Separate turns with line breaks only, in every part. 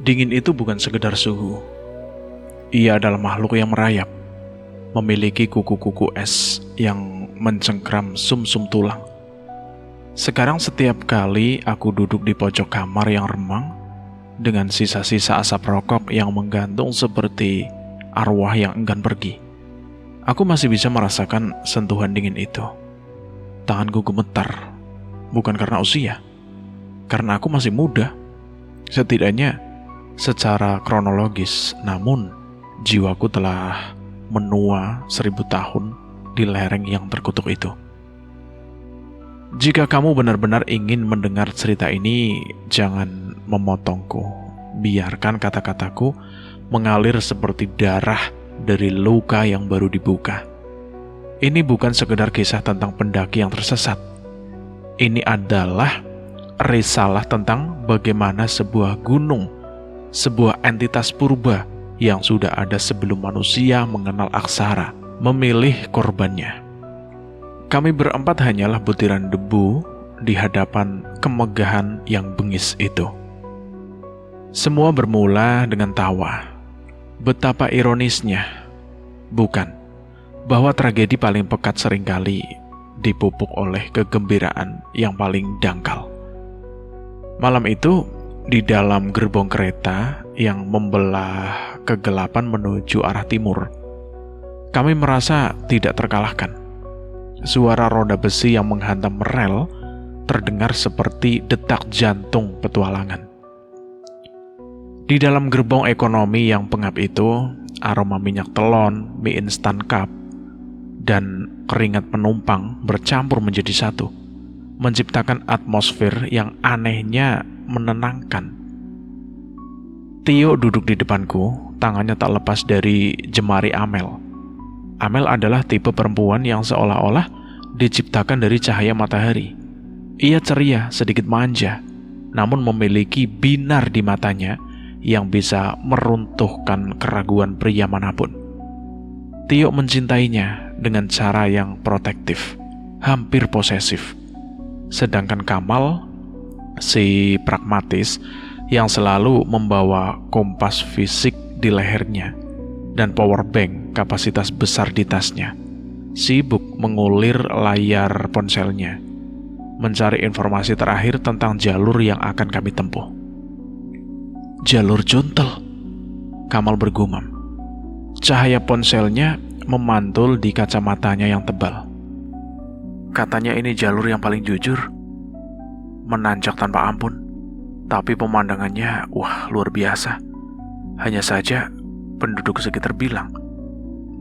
Dingin itu bukan sekedar suhu. Ia adalah makhluk yang merayap, memiliki kuku-kuku es yang mencengkram sumsum tulang. Sekarang setiap kali aku duduk di pojok kamar yang remang, dengan sisa-sisa asap rokok yang menggantung seperti arwah yang enggan pergi, aku masih bisa merasakan sentuhan dingin itu. Tanganku gemetar, bukan karena usia, karena aku masih muda, setidaknya secara kronologis, namun jiwaku telah menua 1000 tahun di lereng yang terkutuk itu. Jika kamu benar-benar ingin mendengar cerita ini, jangan memotongku. Biarkan kata-kataku mengalir seperti darah dari luka yang baru dibuka. Ini bukan sekedar kisah tentang pendaki yang tersesat. Ini adalah risalah tentang bagaimana sebuah gunung, sebuah entitas purba yang sudah ada sebelum manusia mengenal aksara, memilih korbannya. Kami berempat hanyalah butiran debu di hadapan kemegahan yang bengis itu. Semua bermula dengan tawa. Betapa ironisnya, bukan, bahwa tragedi paling pekat seringkali dipupuk oleh kegembiraan yang paling dangkal. Malam itu, di dalam gerbong kereta yang membelah kegelapan menuju arah timur, kami merasa tidak terkalahkan. Suara roda besi yang menghantam rel terdengar seperti detak jantung petualangan. Di dalam gerbong ekonomi yang pengap itu, aroma minyak telon, mie instan cup, dan keringat penumpang bercampur menjadi satu, menciptakan atmosfer yang anehnya menenangkan. Tio duduk di depanku, tangannya tak lepas dari jemari Amel. Amel adalah tipe perempuan yang seolah-olah diciptakan dari cahaya matahari. Ia ceria, sedikit manja, namun memiliki binar di matanya yang bisa meruntuhkan keraguan pria manapun. Tio mencintainya dengan cara yang protektif, hampir posesif. Sedangkan Kamal, si pragmatis yang selalu membawa kompas fisik di lehernya dan power bank kapasitas besar di tasnya, sibuk mengulir layar ponselnya, mencari informasi terakhir tentang jalur yang akan kami tempuh. Jalur Jontel, Kamal bergumam. Cahaya ponselnya memantul di kacamatanya yang tebal. Katanya ini jalur yang paling jujur, menanjak tanpa ampun, tapi pemandangannya, wah, luar biasa. Hanya saja, penduduk sekitar bilang,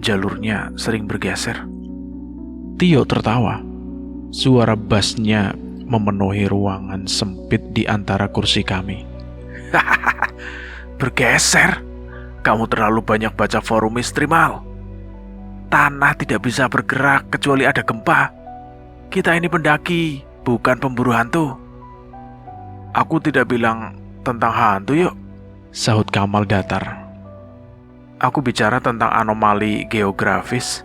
jalurnya sering bergeser. Tio tertawa. Suara bassnya memenuhi ruangan sempit di antara kursi kami. Bergeser? Kamu terlalu banyak baca forum misteri, Mal. Tanah tidak bisa bergerak kecuali ada gempa. Kita ini pendaki, bukan pemburu hantu. Aku tidak bilang tentang hantu yuk, sahut Kamal datar. Aku bicara tentang anomali geografis.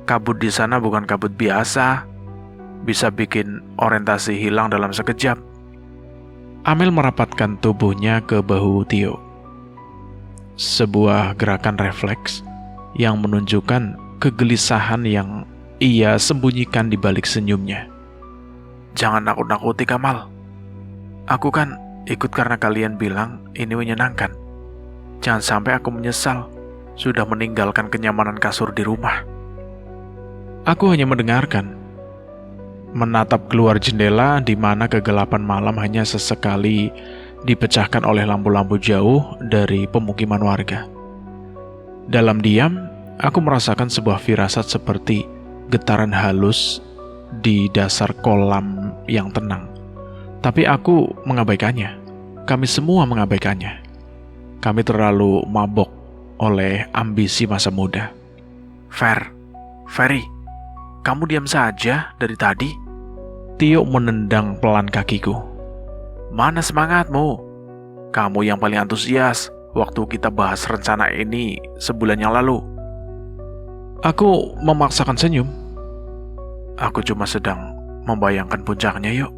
Kabut di sana bukan kabut biasa, bisa bikin orientasi hilang dalam sekejap. Amel merapatkan tubuhnya ke bahu Tio. Sebuah gerakan refleks yang menunjukkan kegelisahan yang ia sembunyikan di balik senyumnya. Jangan nakut-nakuti, Kamal. Aku kan ikut karena kalian bilang ini menyenangkan. Jangan sampai aku menyesal sudah meninggalkan kenyamanan kasur di rumah. Aku hanya mendengarkan, menatap keluar jendela di mana kegelapan malam hanya sesekali dipecahkan oleh lampu-lampu jauh dari pemukiman warga. Dalam diam, aku merasakan sebuah firasat seperti getaran halus di dasar kolam yang tenang. Tapi aku mengabaikannya. Kami semua mengabaikannya. Kami terlalu mabok oleh ambisi masa muda. Ferry, kamu diam saja dari tadi. Tio menendang pelan kakiku. Mana semangatmu? Kamu yang paling antusias waktu kita bahas rencana ini sebulan yang lalu. Aku memaksakan senyum. Aku cuma sedang membayangkan puncaknya yuk.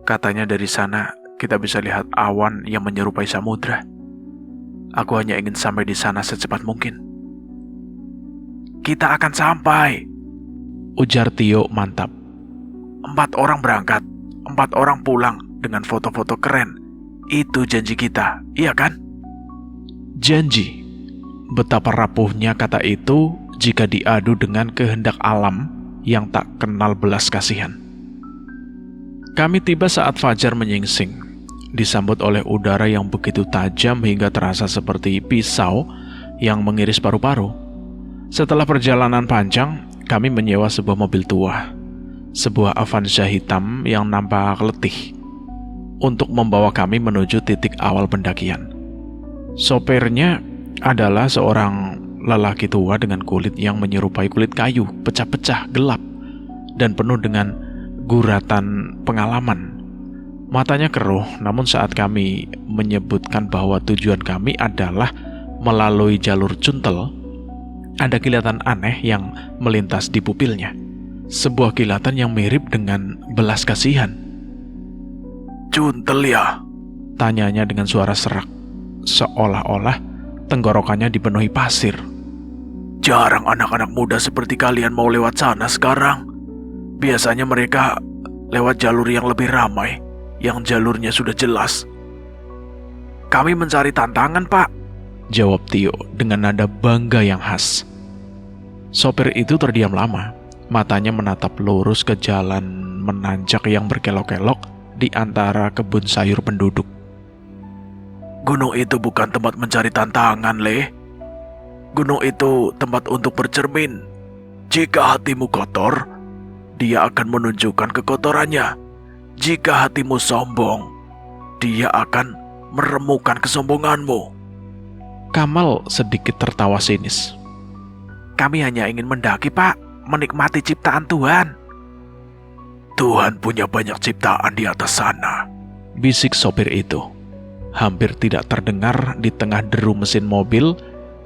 Katanya dari sana kita bisa lihat awan yang menyerupai samudra. Aku hanya ingin sampai di sana secepat mungkin. Kita akan sampai, ujar Tio mantap. 4 orang berangkat, 4 orang pulang dengan foto-foto keren. Itu janji kita, iya kan? Janji. Betapa rapuhnya kata itu jika diadu dengan kehendak alam yang tak kenal belas kasihan. Kami tiba saat fajar menyingsing, disambut oleh udara yang begitu tajam hingga terasa seperti pisau yang mengiris paru-paru. Setelah perjalanan panjang, kami menyewa sebuah mobil tua, sebuah Avanza hitam yang nampak letih, untuk membawa kami menuju titik awal pendakian. Sopirnya adalah seorang lelaki tua dengan kulit yang menyerupai kulit kayu, pecah-pecah, gelap, dan penuh dengan guratan pengalaman. Matanya keruh, namun saat kami menyebutkan bahwa tujuan kami adalah melalui jalur Cuntel, ada kilatan aneh yang melintas di pupilnya. Sebuah kilatan yang mirip dengan belas kasihan. "Cuntel ya?" tanyanya dengan suara serak, seolah-olah tenggorokannya dipenuhi pasir. "Jarang anak-anak muda seperti kalian mau lewat sana sekarang. Biasanya mereka lewat jalur yang lebih ramai, yang jalurnya sudah jelas." "Kami mencari tantangan, Pak," jawab Tio dengan nada bangga yang khas. Sopir itu terdiam lama, matanya menatap lurus ke jalan menanjak yang berkelok-kelok di antara kebun sayur penduduk. "Gunung itu bukan tempat mencari tantangan, Le. Gunung itu tempat untuk bercermin. Jika hatimu kotor, dia akan menunjukkan kekotorannya. Jika hatimu sombong, dia akan meremukan kesombonganmu." Kamal sedikit tertawa sinis. "Kami hanya ingin mendaki, Pak, menikmati ciptaan Tuhan." "Tuhan punya banyak ciptaan di atas sana," bisik sopir itu. Hampir tidak terdengar di tengah deru mesin mobil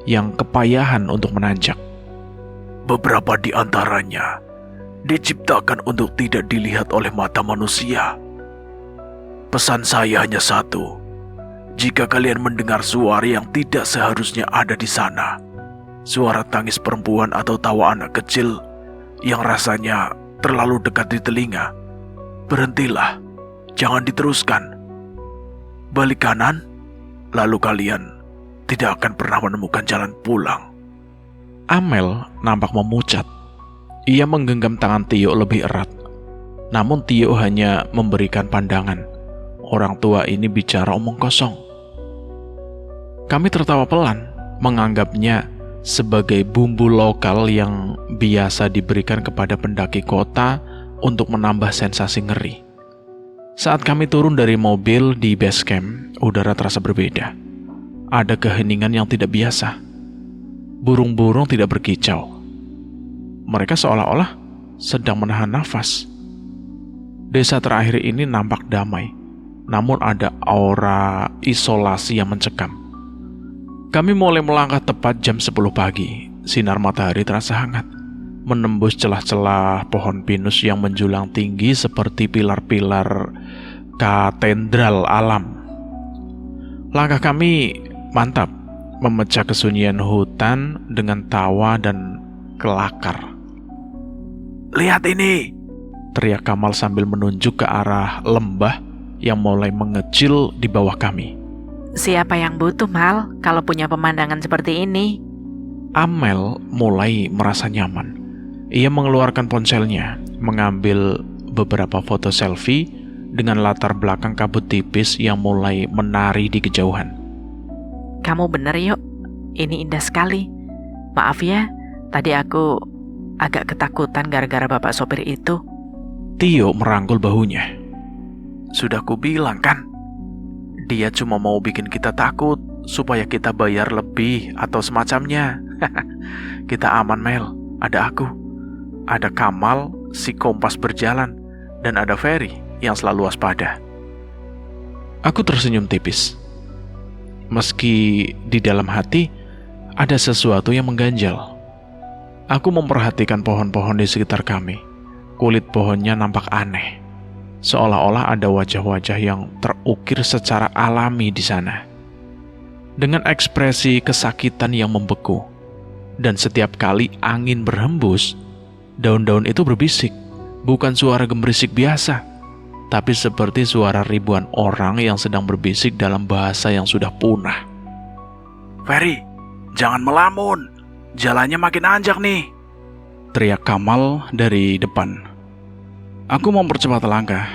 yang kepayahan untuk menanjak. "Beberapa di antaranya diciptakan untuk tidak dilihat oleh mata manusia. Pesan saya hanya satu: jika kalian mendengar suara yang tidak seharusnya ada di sana, suara tangis perempuan atau tawa anak kecil yang rasanya terlalu dekat di telinga, berhentilah, jangan diteruskan. Balik kanan, lalu kalian tidak akan pernah menemukan jalan pulang." Amel nampak memucat. Ia menggenggam tangan Tio lebih erat. Namun Tio hanya memberikan pandangan. Orang tua ini bicara omong kosong. Kami tertawa pelan, menganggapnya sebagai bumbu lokal yang biasa diberikan kepada pendaki kota untuk menambah sensasi ngeri. Saat kami turun dari mobil di base camp, udara terasa berbeda. Ada keheningan yang tidak biasa. Burung-burung tidak berkicau. Mereka seolah-olah sedang menahan nafas. Desa terakhir ini nampak damai, namun ada aura isolasi yang mencekam. Kami mulai melangkah tepat jam 10 pagi. Sinar matahari terasa hangat, menembus celah-celah pohon pinus yang menjulang tinggi seperti pilar-pilar katedral alam. Langkah kami mantap, memecah kesunyian hutan dengan tawa dan kelakar. "Lihat ini!" teriak Kamal sambil menunjuk ke arah lembah yang mulai mengecil di bawah kami.
"Siapa yang butuh, Mal, kalau punya pemandangan seperti ini?"
Amel mulai merasa nyaman. Ia mengeluarkan ponselnya, mengambil beberapa foto selfie dengan latar belakang kabut tipis yang mulai menari di kejauhan.
"Kamu bener yuk, ini indah sekali. Maaf ya, tadi aku agak ketakutan gara-gara bapak sopir itu."
Tio merangkul bahunya. "Sudah kubilang kan, dia cuma mau bikin kita takut supaya kita bayar lebih atau semacamnya. Kita aman, Mel. Ada aku, ada Kamal, si kompas berjalan, dan ada Ferry yang selalu waspada." Aku tersenyum tipis. Meski di dalam hati ada sesuatu yang mengganjal. Aku memperhatikan pohon-pohon di sekitar kami. Kulit pohonnya nampak aneh. seolah-olah ada wajah-wajah yang terukir secara alami di sana. Dengan ekspresi kesakitan yang membeku, dan setiap kali angin berhembus, daun-daun itu berbisik, bukan suara gemerisik biasa, tapi seperti suara ribuan orang yang sedang berbisik dalam bahasa yang sudah punah.
Ferry, jangan melamun, jalannya makin anjak nih,
teriak Kamal dari depan. Aku mempercepat langkah.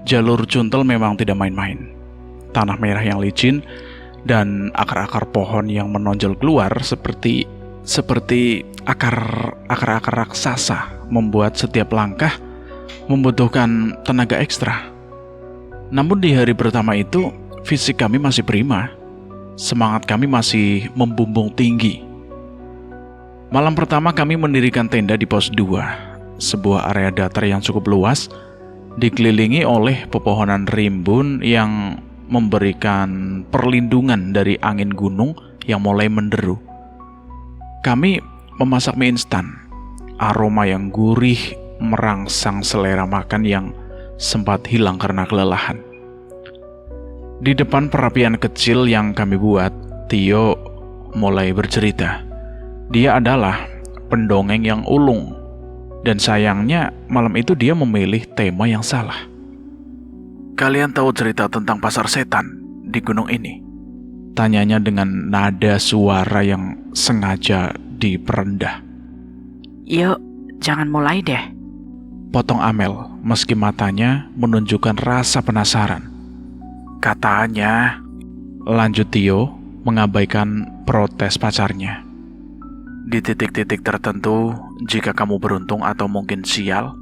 Jalur cuntel memang tidak main-main. Tanah merah yang licin dan akar-akar pohon yang menonjol keluar seperti akar-akar raksasa membuat setiap langkah membutuhkan tenaga ekstra. Namun di hari pertama itu, fisik kami masih prima. Semangat kami masih membumbung tinggi. Malam pertama kami mendirikan tenda di pos 2, sebuah area datar yang cukup luas, dikelilingi oleh pepohonan rimbun yang memberikan perlindungan dari angin gunung yang mulai menderu. Kami memasak mie instan. Aroma yang gurih merangsang selera makan yang sempat hilang karena kelelahan. Di depan perapian kecil yang kami buat, Tio mulai bercerita. Dia adalah pendongeng yang ulung, dan sayangnya malam itu dia memilih tema yang salah.
Kalian tahu cerita tentang pasar setan di gunung ini?
Tanyanya dengan nada suara yang sengaja diperendah.
Yuk, jangan mulai deh.
Potong Amel, meski matanya menunjukkan rasa penasaran.
Katanya,
lanjut Tio, mengabaikan protes pacarnya.
di titik-titik tertentu, jika kamu beruntung atau mungkin sial,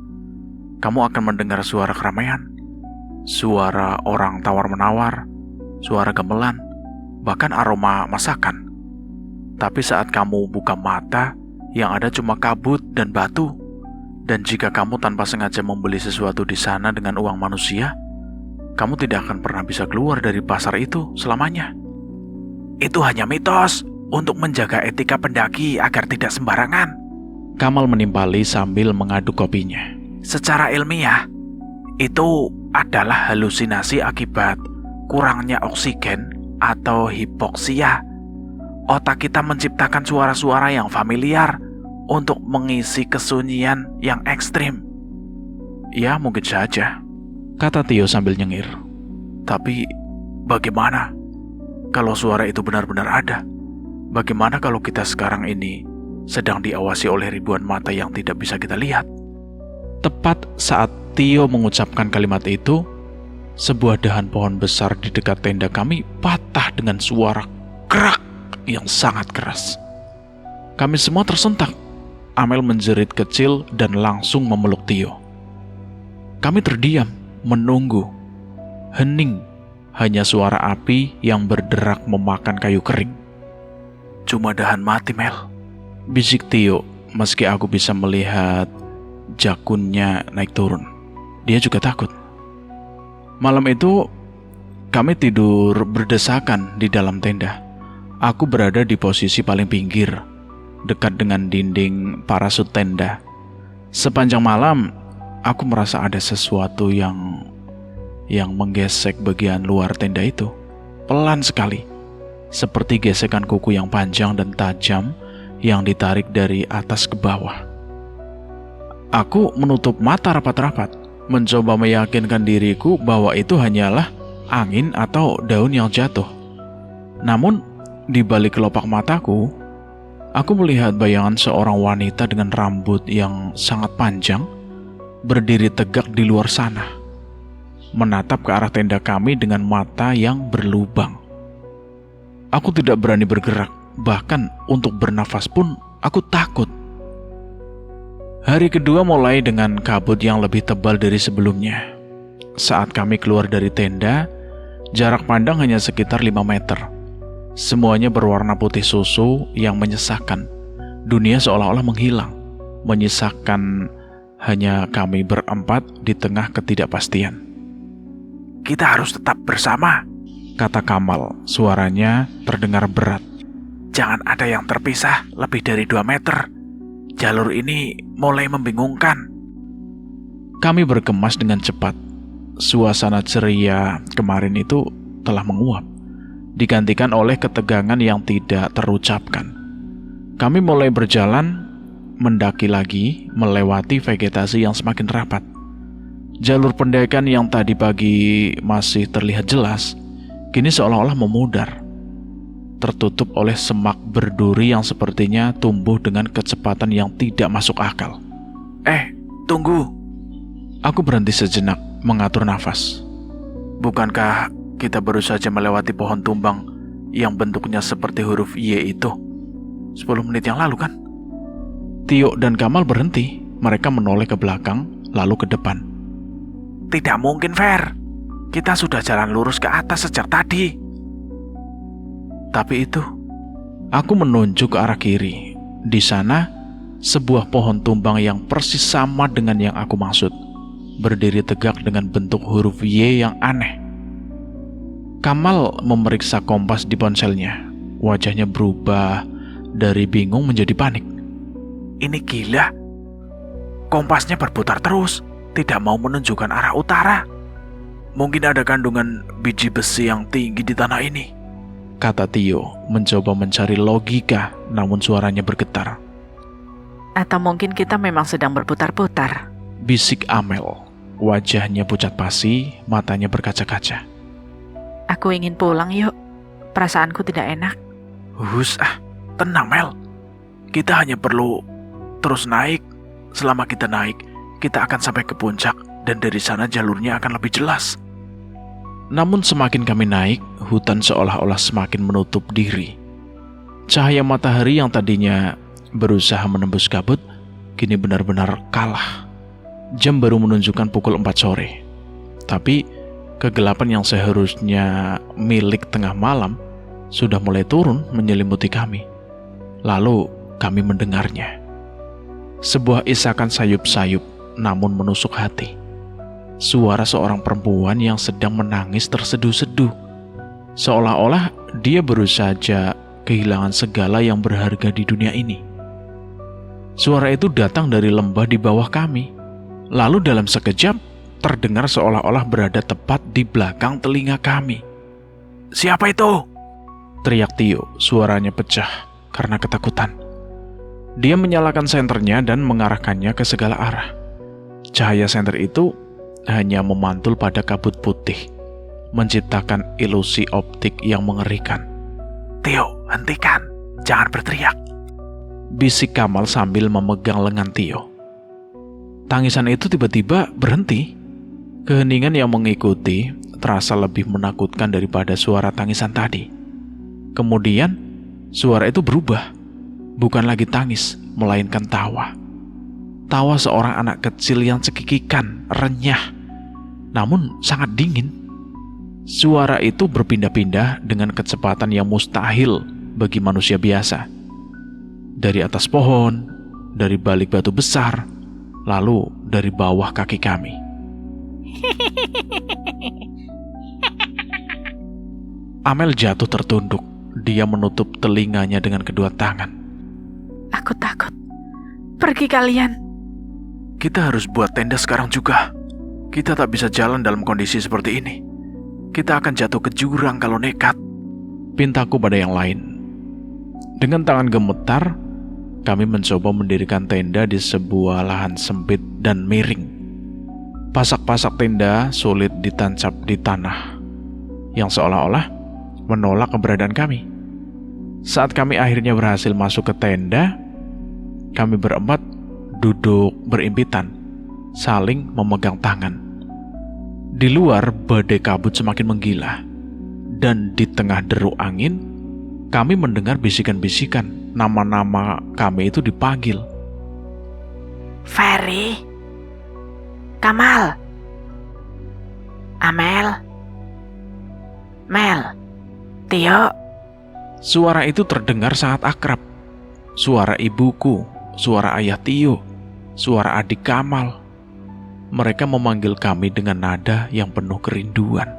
kamu akan mendengar suara keramaian, suara orang tawar-menawar, suara gamelan, bahkan aroma masakan. Tapi saat kamu buka mata, yang ada cuma kabut dan batu. Dan jika kamu tanpa sengaja membeli sesuatu di sana dengan uang manusia, kamu tidak akan pernah bisa keluar dari pasar itu selamanya. Itu hanya mitos untuk menjaga etika pendaki agar tidak sembarangan,
Kamal menimpali sambil mengaduk kopinya.
Secara ilmiah, itu adalah halusinasi akibat kurangnya oksigen atau hipoksia. Otak kita menciptakan suara-suara yang familiar untuk mengisi kesunyian yang ekstrim.
Ya, mungkin saja, kata Tio sambil nyengir.
Tapi bagaimana kalau suara itu benar-benar ada? Bagaimana kalau kita sekarang ini sedang diawasi oleh ribuan mata yang tidak bisa kita lihat?
Tepat saat Tio mengucapkan kalimat itu, sebuah dahan pohon besar di dekat tenda kami patah dengan suara kerak yang sangat keras. Kami semua tersentak. Amel menjerit kecil dan langsung memeluk Tio. Kami terdiam, menunggu. Hening, hanya suara api yang berderak memakan kayu kering.
Cuma dahan mati, Mel,
bisik Tio, meski aku bisa melihat jakunnya naik turun. Dia juga takut. Malam itu, kami tidur berdesakan di dalam tenda. Aku berada di posisi paling pinggir, dekat dengan dinding parasut tenda. Sepanjang malam, aku merasa ada sesuatu yang menggesek bagian luar tenda itu. Pelan sekali, seperti gesekan kuku yang panjang dan tajam yang ditarik dari atas ke bawah. Aku menutup mata rapat-rapat, mencoba meyakinkan diriku bahwa itu hanyalah angin atau daun yang jatuh. Namun, di balik kelopak mataku, aku melihat bayangan seorang wanita dengan rambut yang sangat panjang, berdiri tegak di luar sana, menatap ke arah tenda kami dengan mata yang berlubang. Aku tidak berani bergerak, bahkan untuk bernafas pun aku takut. Hari kedua mulai dengan kabut yang lebih tebal dari sebelumnya. Saat kami keluar dari tenda, jarak pandang hanya sekitar 5 meter. Semuanya berwarna putih susu yang menyesakkan. Dunia seolah-olah menghilang, menyisakan hanya kami berempat di tengah ketidakpastian.
Kita harus tetap bersama,
kata Kamal, suaranya terdengar berat.
Jangan ada yang terpisah lebih dari 2 meter. Jalur ini mulai membingungkan.
Kami bergemas dengan cepat. suasana ceria kemarin itu telah menguap, digantikan oleh ketegangan yang tidak terucapkan. Kami mulai berjalan, mendaki lagi, melewati vegetasi yang semakin rapat. Jalur pendakian yang tadi pagi masih terlihat jelas, kini seolah-olah memudar, tertutup oleh semak berduri yang sepertinya tumbuh dengan kecepatan yang tidak masuk akal.
Tunggu.
Aku berhenti sejenak, mengatur nafas.
Bukankah kita baru saja melewati pohon tumbang yang bentuknya seperti huruf Y itu 10 menit yang lalu kan?
Tio dan Kamal berhenti. Mereka menoleh ke belakang, lalu ke depan.
Tidak mungkin, Fer. Kita sudah jalan lurus ke atas sejak tadi.
Tapi itu, aku menunjuk ke arah kiri. Di sana, sebuah pohon tumbang yang persis sama dengan yang aku maksud, berdiri tegak dengan bentuk huruf Y yang aneh. Kamal memeriksa kompas di ponselnya. Wajahnya berubah dari bingung menjadi panik.
Ini gila. Kompasnya berputar terus, tidak mau menunjukkan arah utara. Mungkin ada kandungan biji besi yang tinggi di tanah ini,
kata Tio, mencoba mencari logika, namun suaranya bergetar.
Atau mungkin kita memang sedang berputar-putar,
bisik Amel. Wajahnya pucat pasi, matanya berkaca-kaca.
Aku ingin pulang yuk, perasaanku tidak enak.
Tenang Mel. Kita hanya perlu terus naik. Selama kita naik, kita akan sampai ke puncak, dan dari sana jalurnya akan lebih jelas.
Namun semakin kami naik, hutan seolah-olah semakin menutup diri. Cahaya matahari yang tadinya berusaha menembus kabut, kini benar-benar kalah. Jam baru menunjukkan pukul 4 sore. Tapi kegelapan yang seharusnya milik tengah malam sudah mulai turun menyelimuti kami. Lalu kami mendengarnya. Sebuah isakan sayup-sayup namun menusuk hati. Suara seorang perempuan yang sedang menangis terseduh-seduh. Seolah-olah dia baru saja kehilangan segala yang berharga di dunia ini. Suara itu datang dari lembah di bawah kami. Lalu dalam sekejap terdengar seolah-olah berada tepat di belakang telinga kami.
Siapa itu?
Teriak Tio, suaranya pecah karena ketakutan. Dia menyalakan senternya dan mengarahkannya ke segala arah. Cahaya senter itu hanya memantul pada kabut putih, menciptakan ilusi optik yang mengerikan.
Tio, hentikan. Jangan berteriak,
bisik Kamal sambil memegang lengan Tio. Tangisan itu tiba-tiba berhenti. Keheningan yang mengikuti terasa lebih menakutkan daripada suara tangisan tadi. Kemudian, suara itu berubah. Bukan lagi tangis, melainkan tawa. Tawa seorang anak kecil yang cekikikan, renyah, namun sangat dingin. Suara itu berpindah-pindah dengan kecepatan yang mustahil bagi manusia biasa. Dari atas pohon, dari balik batu besar, lalu dari bawah kaki kami. Amel jatuh tertunduk. Dia menutup telinganya dengan kedua tangan.
Aku takut. Pergi kalian.
Kita harus buat tenda sekarang juga. Kita tak bisa jalan dalam kondisi seperti ini. Kita akan jatuh ke jurang kalau nekat,
pintaku pada yang lain. Dengan tangan gemetar, kami mencoba mendirikan tenda di sebuah lahan sempit dan miring. Pasak-pasak tenda sulit ditancap di tanah, yang seolah-olah menolak keberadaan kami. Saat kami akhirnya berhasil masuk ke tenda, kami berempat duduk berimpitan, saling memegang tangan. Di luar, badai kabut semakin menggila, dan di tengah deru angin, kami mendengar bisikan-bisikan. Nama-nama kami itu dipanggil.
Ferry, Kamal, Amel, Mel, Tio.
Suara itu terdengar sangat akrab. Suara ibuku, suara ayah Tio, suara adik Kamal. Mereka memanggil kami dengan nada yang penuh kerinduan.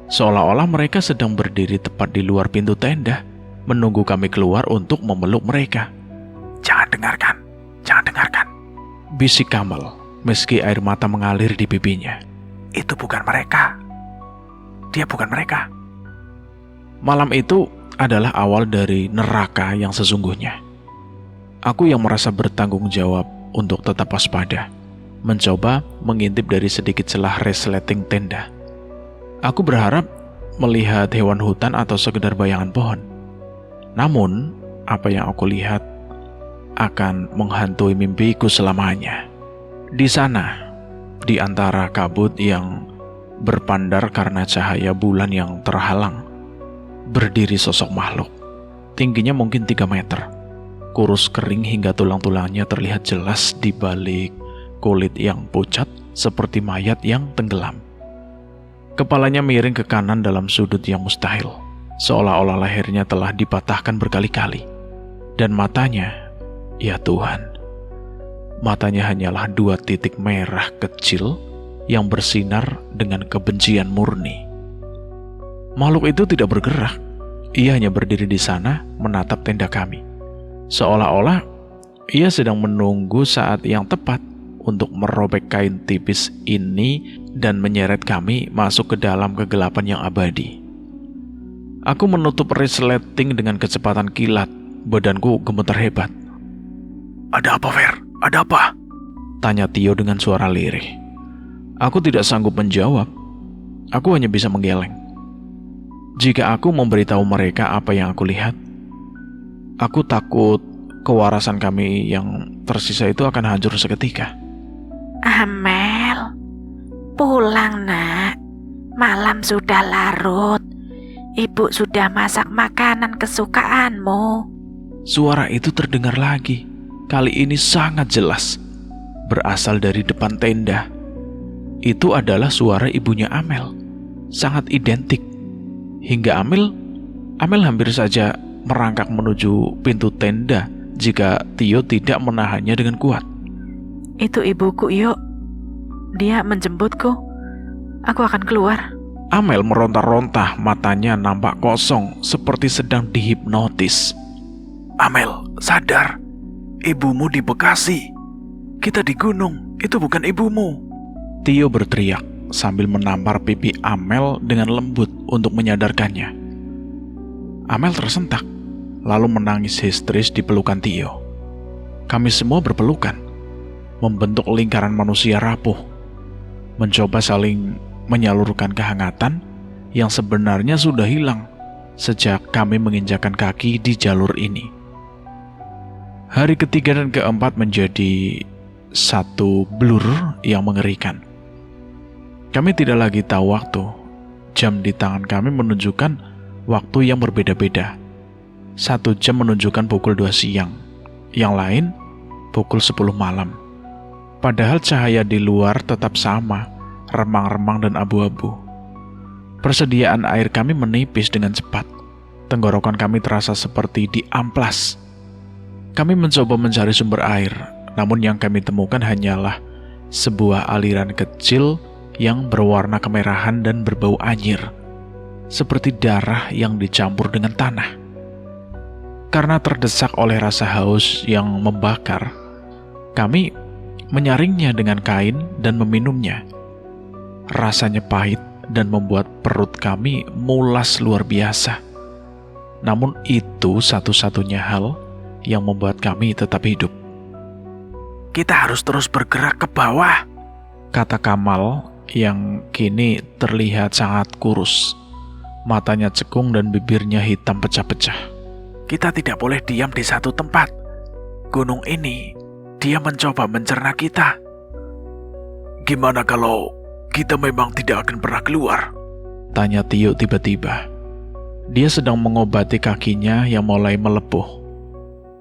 Seolah-olah mereka sedang berdiri tepat di luar pintu tenda, menunggu kami keluar untuk memeluk mereka.
Jangan dengarkan,
bisik Kamal, meski air mata mengalir di pipinya.
Itu bukan mereka. Dia bukan mereka.
Malam itu adalah awal dari neraka yang sesungguhnya. Aku yang merasa bertanggung jawab untuk tetap waspada, mencoba mengintip dari sedikit celah resleting tenda. Aku berharap melihat hewan hutan atau sekedar bayangan pohon. Namun, apa yang aku lihat akan menghantui mimpiku selamanya. Di sana, di antara kabut yang berpandar karena cahaya bulan yang terhalang, berdiri sosok makhluk. Tingginya mungkin 3 meter. Kurus kering hingga tulang-tulangnya terlihat jelas di balik kulit yang pucat seperti mayat yang tenggelam. Kepalanya miring ke kanan dalam sudut yang mustahil, seolah-olah lehernya telah dipatahkan berkali-kali. Dan matanya, ya Tuhan, matanya hanyalah 2 titik merah kecil yang bersinar dengan kebencian murni. Makhluk itu tidak bergerak. Ia hanya berdiri di sana menatap tenda kami. Seolah-olah ia sedang menunggu saat yang tepat untuk merobek kain tipis ini dan menyeret kami masuk ke dalam kegelapan yang abadi. Aku menutup resleting dengan kecepatan kilat. Badanku gemetar hebat.
Ada apa, Fer? Ada apa?
Tanya Tio dengan suara lirih. Aku tidak sanggup menjawab. Aku hanya bisa menggeleng. Jika aku memberitahu mereka apa yang aku lihat, aku takut kewarasan kami yang tersisa itu akan hancur seketika.
Amel, pulang nak. Malam sudah larut. Ibu sudah masak makanan kesukaanmu.
Suara itu terdengar lagi. Kali ini sangat jelas. Berasal dari depan tenda. Itu adalah suara ibunya Amel. Sangat identik. Hingga Amel hampir saja merangkak menuju pintu tenda jika Tio tidak menahannya dengan kuat.
Itu ibuku, yuk. Dia menjemputku. Aku akan keluar.
Amel meronta-ronta, matanya nampak kosong seperti sedang dihipnotis.
Amel, sadar. Ibumu di Bekasi. Kita di gunung. Itu bukan ibumu.
Tio berteriak sambil menampar pipi Amel dengan lembut untuk menyadarkannya. Amel tersentak, lalu menangis histeris di pelukan Tio. Kami semua berpelukan, membentuk lingkaran manusia rapuh, mencoba saling menyalurkan kehangatan yang sebenarnya sudah hilang sejak kami menginjakan kaki di jalur ini. Hari ketiga dan keempat menjadi satu blur yang mengerikan. Kami tidak lagi tahu waktu. Jam di tangan kami menunjukkan waktu yang berbeda-beda. 1 jam menunjukkan pukul 2 siang, yang lain pukul 10 malam. Padahal cahaya di luar tetap sama, remang-remang dan abu-abu. Persediaan air kami menipis dengan cepat. Tenggorokan kami terasa seperti diamplas. Kami mencoba mencari sumber air, namun yang kami temukan hanyalah sebuah aliran kecil yang berwarna kemerahan dan berbau anyir, seperti darah yang dicampur dengan tanah. Karena terdesak oleh rasa haus yang membakar, kami menyaringnya dengan kain dan meminumnya. Rasanya pahit dan membuat perut kami mulas luar biasa. Namun itu satu-satunya hal yang membuat kami tetap hidup.
Kita harus terus bergerak ke bawah,
kata Kamal yang kini terlihat sangat kurus. Matanya cekung dan bibirnya hitam pecah-pecah.
Kita tidak boleh diam di satu tempat. Gunung ini, dia mencoba mencerna kita. Gimana kalau kita memang tidak akan pernah keluar?
Tanya Tio tiba-tiba. Dia sedang mengobati kakinya yang mulai melepuh.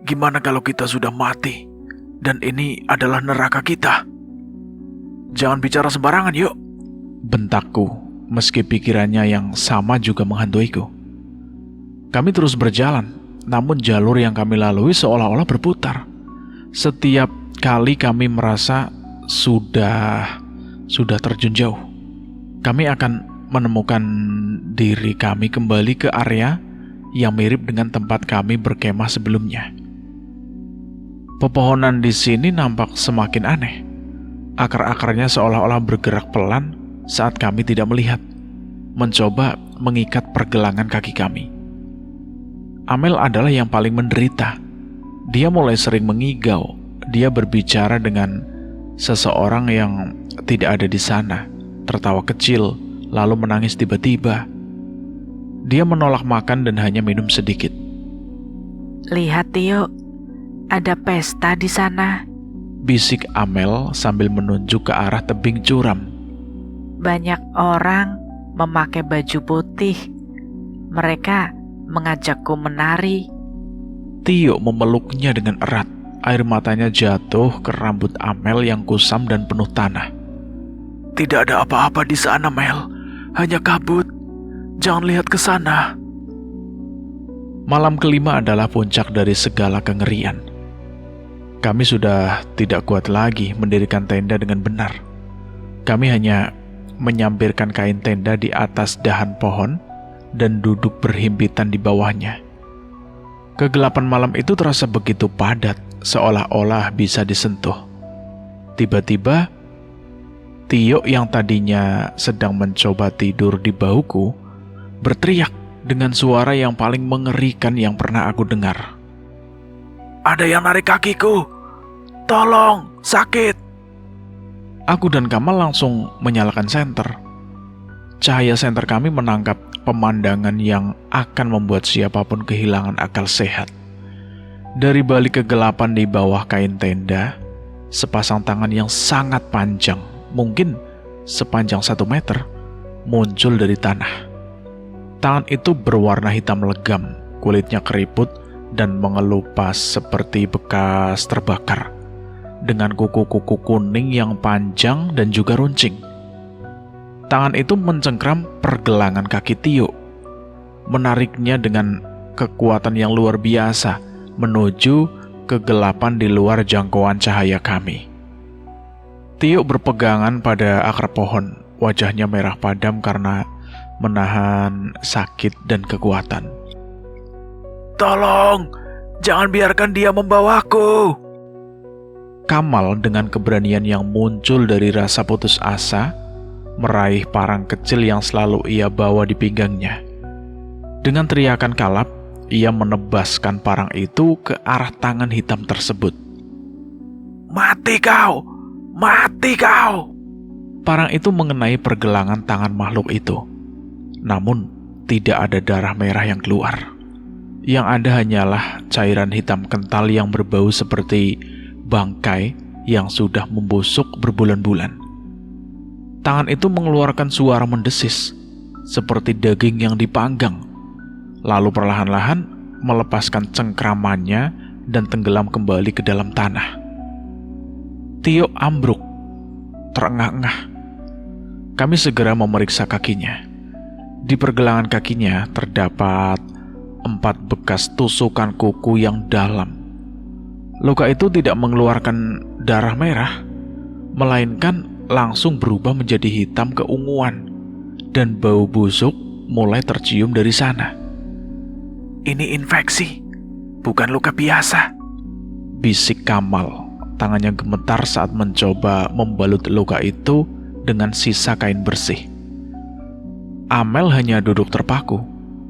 Gimana kalau kita sudah mati dan ini adalah neraka kita? Jangan bicara sembarangan, yuk.
Bentakku, meski pikirannya yang sama juga menghantuiku. Kami terus berjalan, namun jalur yang kami lalui seolah-olah berputar. Setiap kali kami merasa sudah terjun jauh, kami akan menemukan diri kami kembali ke area yang mirip dengan tempat kami berkemah sebelumnya. Pepohonan di sini nampak semakin aneh. Akar-akarnya seolah-olah bergerak pelan, saat kami tidak melihat, mencoba mengikat pergelangan kaki kami. Amel adalah yang paling menderita. Dia mulai sering mengigau. Dia berbicara dengan seseorang yang tidak ada di sana, tertawa kecil, lalu menangis tiba-tiba. Dia menolak makan dan hanya minum sedikit.
Lihat Tio, ada pesta di sana.
Bisik Amel sambil menunjuk ke arah tebing curam.
Banyak orang memakai baju putih. Mereka mengajakku menari.
Tio memeluknya dengan erat. Air matanya jatuh ke rambut Amel yang kusam dan penuh tanah.
Tidak ada apa-apa di sana, Mel. Hanya kabut. Jangan lihat ke sana.
Malam kelima adalah puncak dari segala kengerian. Kami sudah tidak kuat lagi mendirikan tenda dengan benar. Kami hanya menyampirkan kain tenda di atas dahan pohon dan duduk berhimpitan di bawahnya. Kegelapan malam itu terasa begitu padat, seolah-olah bisa disentuh. Tiba-tiba, Tio yang tadinya sedang mencoba tidur di bahuku berteriak dengan suara yang paling mengerikan yang pernah aku dengar.
Ada yang narik kakiku. Tolong, sakit.
Aku dan Kamal langsung menyalakan senter. Cahaya senter kami menangkap pemandangan yang akan membuat siapapun kehilangan akal sehat. Dari balik kegelapan di bawah kain tenda, sepasang tangan yang sangat panjang, mungkin sepanjang 1 meter, muncul dari tanah. Tangan itu berwarna hitam legam, kulitnya keriput dan mengelupas seperti bekas terbakar, dengan kuku-kuku kuning yang panjang dan juga runcing. Tangan itu mencengkram pergelangan kaki Tio, menariknya dengan kekuatan yang luar biasa menuju kegelapan di luar jangkauan cahaya kami. Tio berpegangan pada akar pohon, wajahnya merah padam karena menahan sakit dan kekuatan.
Tolong, jangan biarkan dia membawaku.
Kamal dengan keberanian yang muncul dari rasa putus asa, meraih parang kecil yang selalu ia bawa di pinggangnya. Dengan teriakan kalap, ia menebaskan parang itu ke arah tangan hitam tersebut.
Mati kau! Mati kau!
Parang itu mengenai pergelangan tangan makhluk itu. Namun, tidak ada darah merah yang keluar. Yang ada hanyalah cairan hitam kental yang berbau seperti bangkai yang sudah membusuk berbulan-bulan. Tangan itu mengeluarkan suara mendesis, seperti daging yang dipanggang, lalu perlahan-lahan melepaskan cengkramannya dan tenggelam kembali ke dalam tanah. Tio ambruk, terengah-engah. Kami segera memeriksa kakinya. Di pergelangan kakinya terdapat 4 bekas tusukan kuku yang dalam. Luka itu tidak mengeluarkan darah merah, melainkan langsung berubah menjadi hitam keunguan, dan bau busuk mulai tercium dari sana.
Ini infeksi, bukan luka biasa.
Bisik Kamal, tangannya gemetar saat mencoba membalut luka itu dengan sisa kain bersih. Amel hanya duduk terpaku,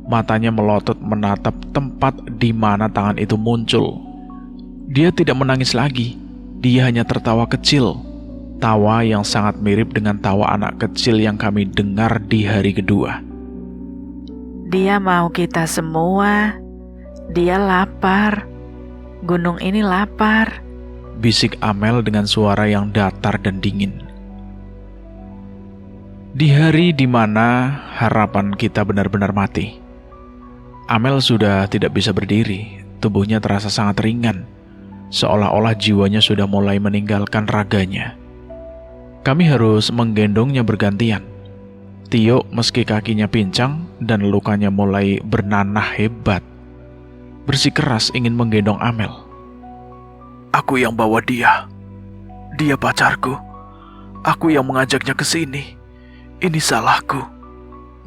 matanya melotot menatap tempat di mana tangan itu muncul. Dia tidak menangis lagi, dia hanya tertawa kecil, tawa yang sangat mirip dengan tawa anak kecil yang kami dengar di hari kedua.
Dia mau kita semua. Dia lapar. Gunung ini lapar.
Bisik Amel dengan suara yang datar dan dingin. Di hari di mana harapan kita benar-benar mati, Amel sudah tidak bisa berdiri, tubuhnya terasa sangat ringan, seolah-olah jiwanya sudah mulai meninggalkan raganya. Kami harus menggendongnya bergantian. Tio meski kakinya pincang dan lukanya mulai bernanah hebat, bersikeras ingin menggendong Amel.
Aku yang bawa dia. Dia pacarku. Aku yang mengajaknya ke sini. Ini salahku.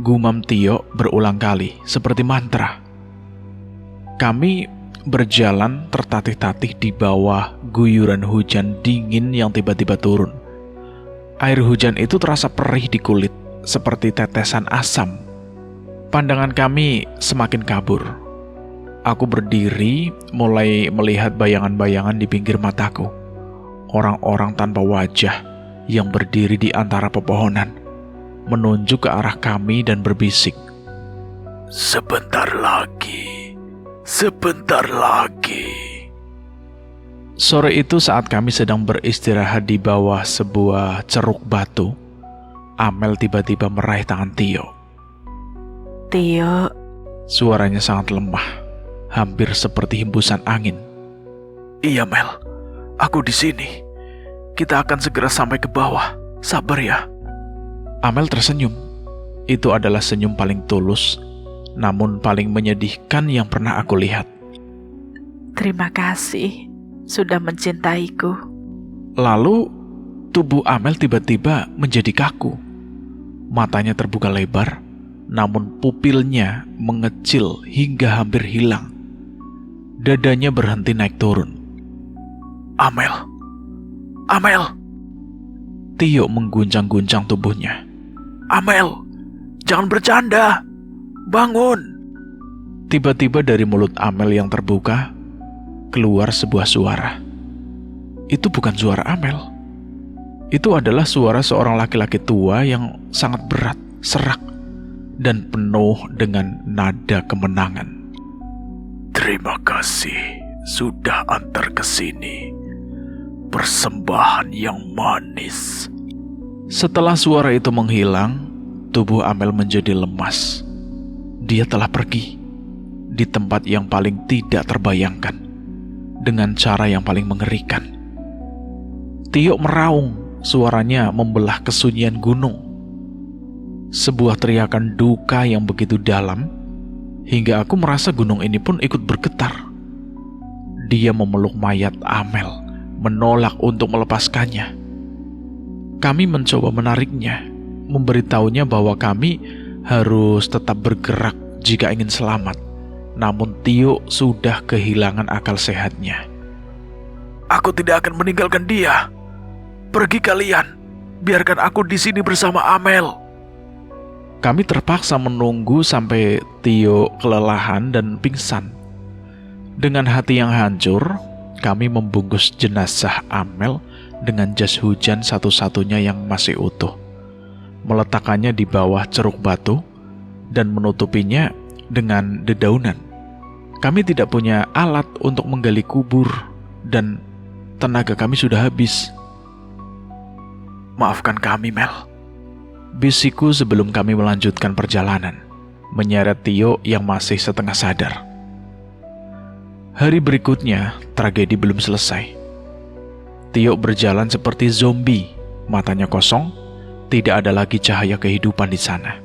Gumam Tio berulang kali seperti mantra. Kami berjalan tertatih-tatih di bawah guyuran hujan dingin yang tiba-tiba turun. Air hujan itu terasa perih di kulit, seperti tetesan asam. Pandangan kami semakin kabur. Aku berdiri, mulai melihat bayangan-bayangan di pinggir mataku. Orang-orang tanpa wajah yang berdiri di antara pepohonan, menunjuk ke arah kami dan berbisik.
Sebentar lagi, sebentar lagi.
Sore itu saat kami sedang beristirahat di bawah sebuah ceruk batu, Amel tiba-tiba meraih tangan Tio.
Tio,
Suaranya sangat lemah, hampir seperti hembusan angin.
Iya Mel, aku di sini. Kita akan segera sampai ke bawah. Sabar ya.
Amel tersenyum. Itu adalah senyum paling tulus, namun paling menyedihkan yang pernah aku lihat.
terima kasih sudah mencintaiku.
Lalu, tubuh Amel tiba-tiba menjadi kaku. Matanya terbuka lebar, namun pupilnya mengecil hingga hampir hilang. Dadanya berhenti naik turun.
Amel, Amel,
Tio mengguncang-guncang tubuhnya.
Amel, jangan bercanda. Bangun.
Tiba-tiba dari mulut Amel yang terbuka, keluar sebuah suara. Itu bukan suara Amel. Itu adalah suara seorang laki-laki tua yang sangat berat, serak, dan penuh dengan nada kemenangan.
Terima kasih sudah antar ke sini. Persembahan yang manis.
Setelah suara itu menghilang, tubuh Amel menjadi lemas. Dia telah pergi di tempat yang paling tidak terbayangkan, dengan cara yang paling mengerikan. Tio meraung, suaranya membelah kesunyian gunung. Sebuah teriakan duka yang begitu dalam, hingga aku merasa gunung ini pun ikut bergetar. Dia memeluk mayat Amel, menolak untuk melepaskannya. Kami mencoba menariknya, memberitahunya bahwa kami harus tetap bergerak jika ingin selamat. Namun Tio sudah kehilangan akal sehatnya.
Aku tidak akan meninggalkan dia. Pergi kalian. Biarkan aku di sini bersama Amel.
Kami terpaksa menunggu sampai Tio kelelahan dan pingsan. Dengan hati yang hancur, kami membungkus jenazah Amel dengan jas hujan satu-satunya yang masih utuh, meletakkannya di bawah ceruk batu, dan menutupinya dengan dedaunan. Kami tidak punya alat untuk menggali kubur, dan tenaga kami sudah habis.
Maafkan kami, Mel.
Bisikku sebelum kami melanjutkan perjalanan, menyeret Tio yang masih setengah sadar. Hari berikutnya, tragedi belum selesai. Tio berjalan seperti zombie, matanya kosong, tidak ada lagi cahaya kehidupan di sana.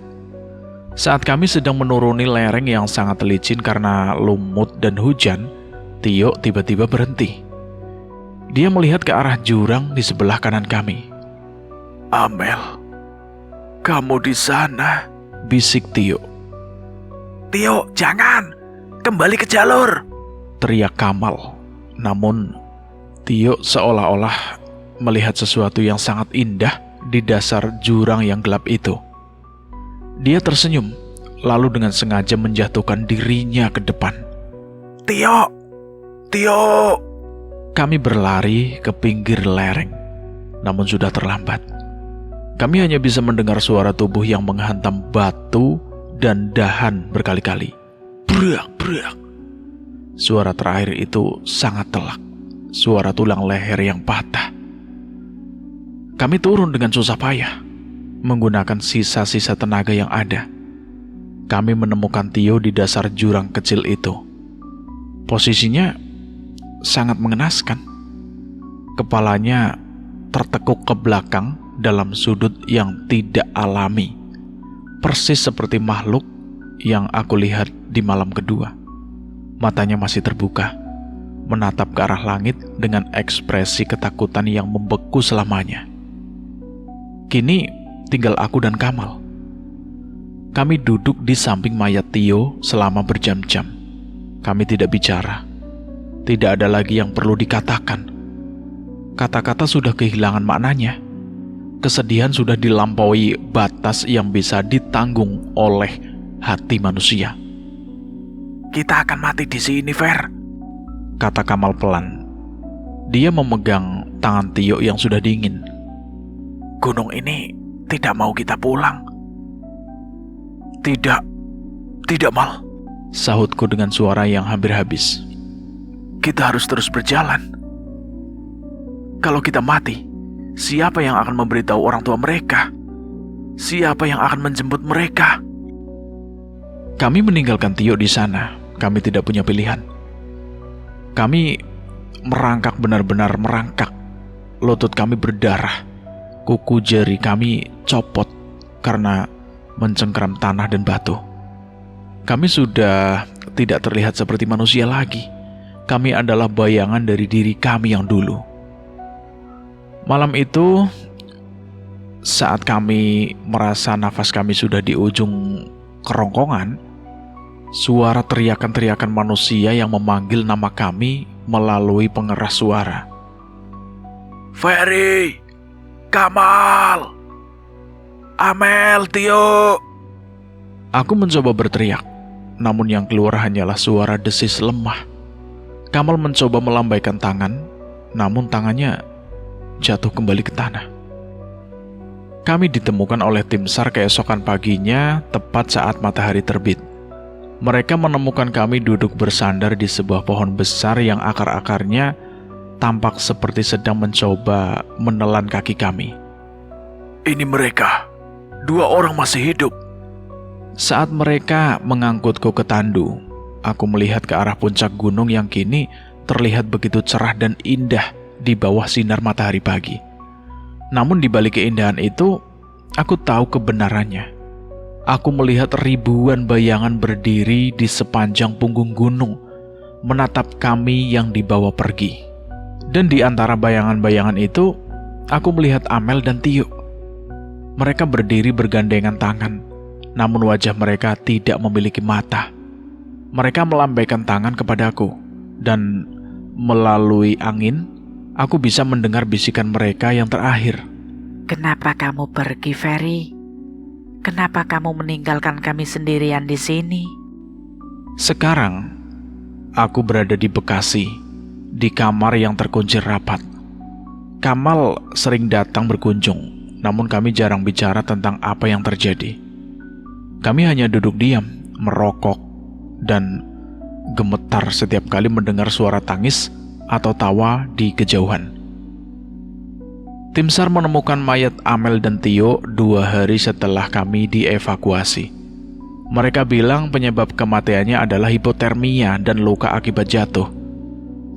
Saat kami sedang menuruni lereng yang sangat licin karena lumut dan hujan, Tio tiba-tiba berhenti. Dia melihat ke arah jurang di sebelah kanan kami.
Amel, kamu di sana?
Bisik Tio.
Tio, jangan! Kembali ke jalur!
Teriak Kamal. Namun, Tio seolah-olah melihat sesuatu yang sangat indah di dasar jurang yang gelap itu. Dia tersenyum, lalu dengan sengaja menjatuhkan dirinya ke depan.
Tio! Tio!
Kami berlari ke pinggir lereng, namun sudah terlambat. Kami hanya bisa mendengar suara tubuh yang menghantam batu dan dahan berkali-kali. Brak, brak. Suara terakhir itu sangat telak. Suara tulang leher yang patah. Kami turun dengan susah payah, menggunakan sisa-sisa tenaga yang ada. Kami menemukan Tio di dasar jurang kecil itu. Posisinya sangat mengenaskan. Kepalanya tertekuk ke belakang dalam sudut yang tidak alami, persis seperti makhluk yang aku lihat di malam kedua. Matanya masih terbuka, menatap ke arah langit dengan ekspresi ketakutan yang membeku selamanya. Kini tinggal aku dan Kamal. Kami duduk di samping mayat Tio selama berjam-jam. Kami tidak bicara. Tidak ada lagi yang perlu dikatakan. Kata-kata sudah kehilangan maknanya. Kesedihan sudah dilampaui batas yang bisa ditanggung oleh hati manusia.
Kita akan mati di sini, Fer,
kata Kamal pelan. Dia memegang tangan Tio yang sudah dingin.
Gunung ini tidak mau kita pulang. Tidak, Mal.
Sahutku dengan suara yang hampir habis.
Kita harus terus berjalan. Kalau kita mati, siapa yang akan memberitahu orang tua mereka? Siapa yang akan menjemput mereka?
Kami meninggalkan Tio di sana. Kami tidak punya pilihan. Kami merangkak, benar-benar merangkak. Lutut kami berdarah. Kuku jari kami copot karena mencengkeram tanah dan batu. Kami sudah tidak terlihat seperti manusia lagi. Kami adalah bayangan dari diri kami yang dulu. Malam itu, saat kami merasa nafas kami sudah di ujung kerongkongan, suara teriakan-teriakan manusia yang memanggil nama kami melalui pengeras suara.
Ferry, Kamal, Amel, Tio.
Aku mencoba berteriak, namun yang keluar hanyalah suara desis lemah. Kamal mencoba melambaikan tangan, namun tangannya jatuh kembali ke tanah. Kami ditemukan oleh tim SAR keesokan paginya, tepat saat matahari terbit. Mereka menemukan kami duduk bersandar di sebuah pohon besar yang akar-akarnya tampak seperti sedang mencoba menelan kaki kami.
Ini mereka, 2 orang masih hidup.
Saat mereka mengangkutku ke tandu, aku melihat ke arah puncak gunung yang kini terlihat begitu cerah dan indah di bawah sinar matahari pagi. Namun di balik keindahan itu, aku tahu kebenarannya. Aku melihat ribuan bayangan berdiri di sepanjang punggung gunung, menatap kami yang dibawa pergi. Dan di antara bayangan-bayangan itu, aku melihat Amel dan Tio. Mereka berdiri bergandengan tangan, namun wajah mereka tidak memiliki mata. Mereka melambaikan tangan kepadaku, dan melalui angin, aku bisa mendengar bisikan mereka yang terakhir.
Kenapa kamu pergi, Ferry? Kenapa kamu meninggalkan kami sendirian di sini?
Sekarang, aku berada di Bekasi, di kamar yang terkunci rapat. Kamal sering datang berkunjung, namun kami jarang bicara tentang apa yang terjadi. Kami hanya duduk diam, merokok, dan gemetar setiap kali mendengar suara tangis atau tawa di kejauhan. Tim SAR menemukan mayat Amel dan Tio 2 hari setelah kami dievakuasi. Mereka bilang penyebab kematiannya adalah hipotermia dan luka akibat jatuh.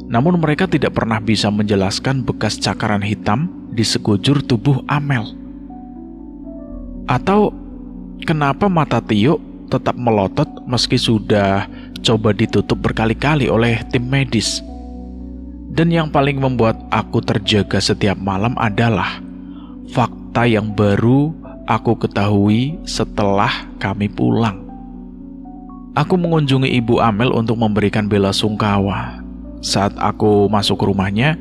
Namun mereka tidak pernah bisa menjelaskan bekas cakaran hitam di sekujur tubuh Amel. Atau kenapa mata Tio tetap melotot meski sudah coba ditutup berkali-kali oleh tim medis. Dan yang paling membuat aku terjaga setiap malam adalah fakta yang baru aku ketahui setelah kami pulang. Aku mengunjungi Ibu Amel untuk memberikan bela sungkawa. Saat aku masuk ke rumahnya,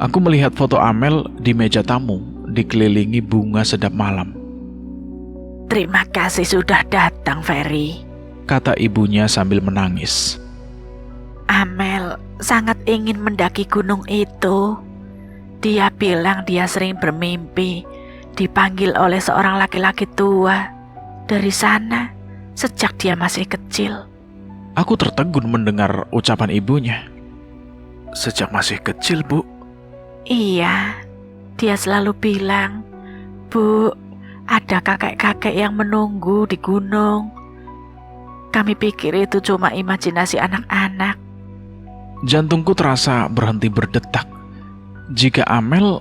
aku melihat foto Amel di meja tamu, dikelilingi bunga sedap malam.
Terima kasih sudah datang, Ferry,
kata ibunya sambil menangis.
Amel sangat ingin mendaki gunung itu. Dia bilang dia sering bermimpi dipanggil oleh seorang laki-laki tua dari sana sejak dia masih kecil.
Aku tertegun mendengar ucapan ibunya.
Sejak masih kecil, Bu?
Iya, dia selalu bilang, Bu, ada kakek-kakek yang menunggu di gunung. Kami pikir itu cuma imajinasi anak-anak.
Jantungku terasa berhenti berdetak. Jika Amel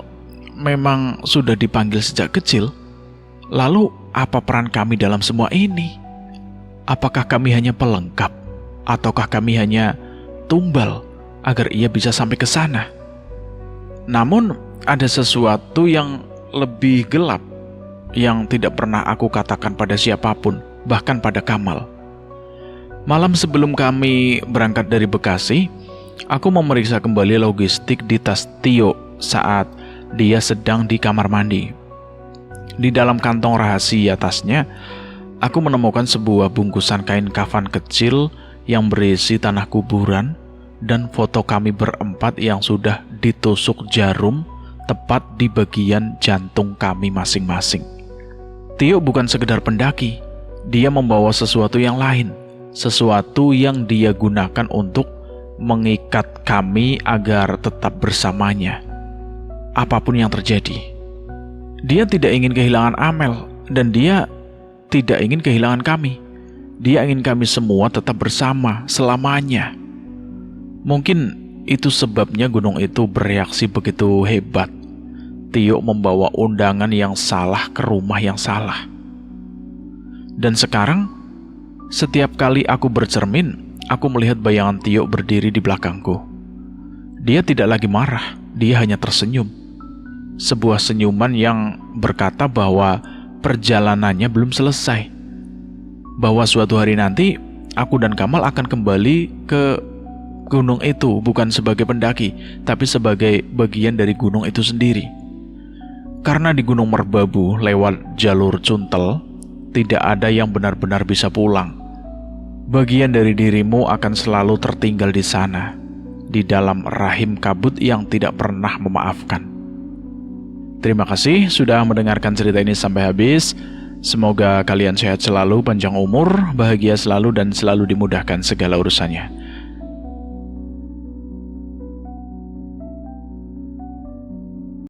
memang sudah dipanggil sejak kecil, lalu apa peran kami dalam semua ini? Apakah kami hanya pelengkap? Ataukah kami hanya tumbal agar ia bisa sampai ke sana? Namun ada sesuatu yang lebih gelap yang tidak pernah aku katakan pada siapapun, bahkan pada Kamal. Malam sebelum kami berangkat dari Bekasi, aku memeriksa kembali logistik di tas Tio saat dia sedang di kamar mandi. Di dalam kantong rahasia tasnya, aku menemukan sebuah bungkusan kain kafan kecil yang berisi tanah kuburan dan foto kami berempat yang sudah ditusuk jarum tepat di bagian jantung kami masing-masing. Tio bukan sekedar pendaki, dia membawa sesuatu yang lain, sesuatu yang dia gunakan untuk mengikat kami agar tetap bersamanya. Apapun yang terjadi, dia tidak ingin kehilangan Amel dan dia tidak ingin kehilangan kami. Dia ingin kami semua tetap bersama selamanya. Mungkin itu sebabnya gunung itu bereaksi begitu hebat. Tio membawa undangan yang salah ke rumah yang salah. Dan sekarang, setiap kali aku bercermin, aku melihat bayangan Tio berdiri di belakangku. Dia tidak lagi marah, dia hanya tersenyum. Sebuah senyuman yang berkata bahwa perjalanannya belum selesai. Bahwa suatu hari nanti, aku dan Kamal akan kembali ke gunung itu bukan sebagai pendaki, tapi sebagai bagian dari gunung itu sendiri. Karena di Gunung Merbabu lewat jalur Cuntel, tidak ada yang benar-benar bisa pulang. Bagian dari dirimu akan selalu tertinggal di sana, di dalam rahim kabut yang tidak pernah memaafkan. Terima kasih sudah mendengarkan cerita ini sampai habis. Semoga kalian sehat selalu, panjang umur, bahagia selalu, dan selalu dimudahkan segala urusannya.